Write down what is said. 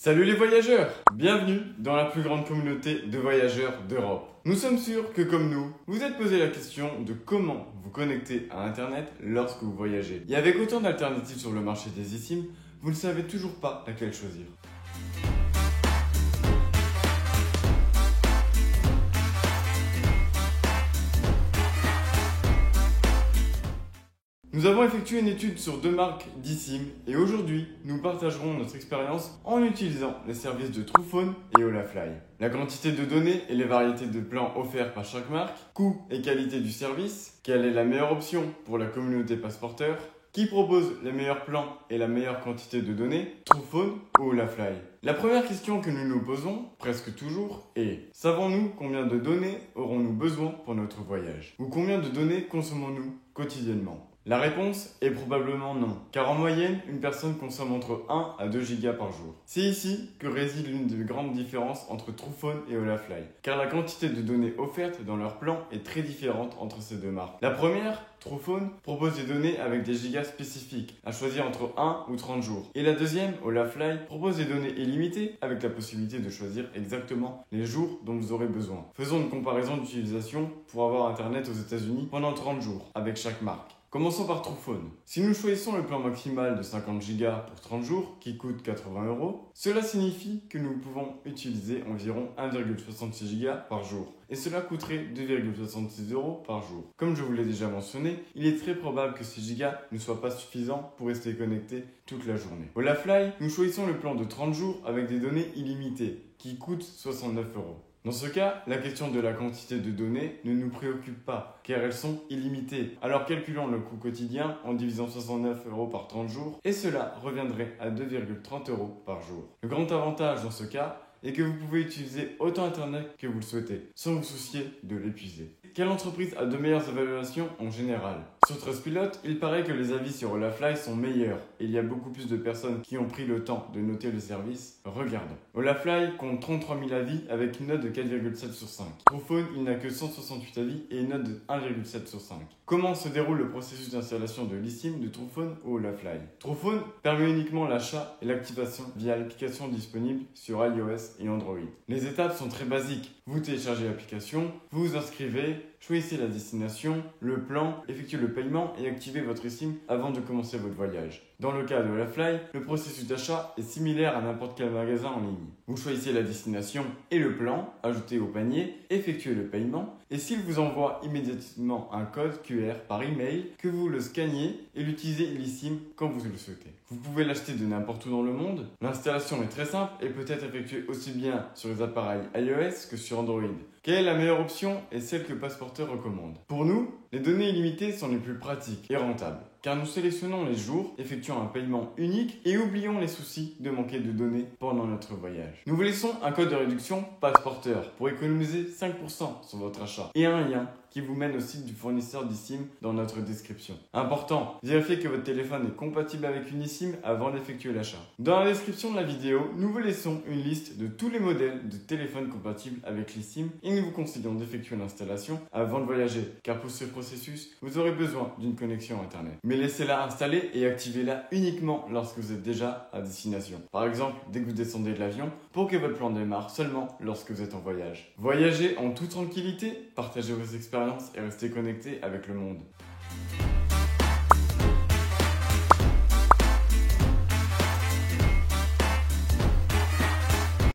Salut les voyageurs! Bienvenue dans la plus grande communauté de voyageurs d'Europe. Nous sommes sûrs que comme nous, vous êtes posé la question de comment vous connecter à Internet lorsque vous voyagez. Et avec autant d'alternatives sur le marché des eSIM, vous ne savez toujours pas laquelle choisir. Nous avons effectué une étude sur deux marques d'eSIM et aujourd'hui, nous partagerons notre expérience en utilisant les services de Truphone et Olafly. La quantité de données et les variétés de plans offerts par chaque marque, coût et qualité du service, quelle est la meilleure option pour la communauté passeporteur, qui propose les meilleurs plans et la meilleure quantité de données, Truphone ou Olafly. La première question que nous nous posons, presque toujours, est « Savons-nous combien de données aurons-nous besoin pour notre voyage ?» ou « Combien de données consommons-nous quotidiennement ?» La réponse est probablement non, car en moyenne, une personne consomme entre 1 à 2 gigas par jour. C'est ici que réside l'une des grandes différences entre Truphone et Olafly, car la quantité de données offertes dans leur plan est très différente entre ces deux marques. La première, Truphone, propose des données avec des gigas spécifiques, à choisir entre 1 ou 30 jours. Et la deuxième, Olafly, propose des données illimitées avec la possibilité de choisir exactement les jours dont vous aurez besoin. Faisons une comparaison d'utilisation pour avoir Internet aux États-Unis pendant 30 jours avec chaque marque. Commençons par Truphone. Si nous choisissons le plan maximal de 50 Go pour 30 jours, qui coûte 80 €, cela signifie que nous pouvons utiliser environ 1,66 Go par jour. Et cela coûterait 2,66 € par jour. Comme je vous l'ai déjà mentionné, il est très probable que 6 Go ne soient pas suffisants pour rester connecté toute la journée. Olafly, nous choisissons le plan de 30 jours avec des données illimitées, qui coûtent 69 €. Dans ce cas, la question de la quantité de données ne nous préoccupe pas, car elles sont illimitées. Alors calculons le coût quotidien en divisant 69 € par 30 jours, et cela reviendrait à 2,30 € par jour. Le grand avantage dans ce cas est que vous pouvez utiliser autant Internet que vous le souhaitez, sans vous soucier de l'épuiser. Quelle entreprise a de meilleures évaluations en général? Sur Trustpilot, il paraît que les avis sur Olafly sont meilleurs et il y a beaucoup plus de personnes qui ont pris le temps de noter le service. Regardons. Olafly compte 33 000 avis avec une note de 4,7 sur 5. Truphone, il n'a que 168 avis et une note de 1,7 sur 5. Comment se déroule le processus d'installation de l'eSIM de Truphone ou Olafly? Truphone permet uniquement l'achat et l'activation via l'application disponible sur iOS et Android. Les étapes sont très basiques. Vous téléchargez l'application, vous vous inscrivez, choisissez la destination, le plan, effectuez le paiement et activez votre eSIM avant de commencer votre voyage. Dans le cas de Olafly, le processus d'achat est similaire à n'importe quel magasin en ligne. Vous choisissez la destination et le plan, ajoutez au panier, effectuez le paiement et s'il vous envoie immédiatement un code QR par email, que vous le scanniez et l'utilisez l'eSIM quand vous le souhaitez. Vous pouvez l'acheter de n'importe où dans le monde. L'installation est très simple et peut être effectuée aussi bien sur les appareils iOS que sur Android. Quelle est la meilleure option et celle que Passeporteur recommande? Pour nous, les données illimitées sont les plus pratiques et rentables, car nous sélectionnons les jours, effectuons un paiement unique et oublions les soucis de manquer de données pendant notre voyage. Nous vous laissons un code de réduction Passeporteur pour économiser 5% sur votre achat et un lien qui vous mène au site du fournisseur d'eSIM dans notre description. Important, vérifiez que votre téléphone est compatible avec une eSIM avant d'effectuer l'achat. Dans la description de la vidéo, nous vous laissons une liste de tous les modèles de téléphones compatibles avec l'eSIM et nous vous conseillons d'effectuer l'installation avant de voyager, car pour ce processus, vous aurez besoin d'une connexion Internet. Mais laissez-la installer et activez-la uniquement lorsque vous êtes déjà à destination. Par exemple, dès que vous descendez de l'avion, pour que votre plan démarre seulement lorsque vous êtes en voyage. Voyagez en toute tranquillité, partagez vos expériences et restez connectés avec le monde.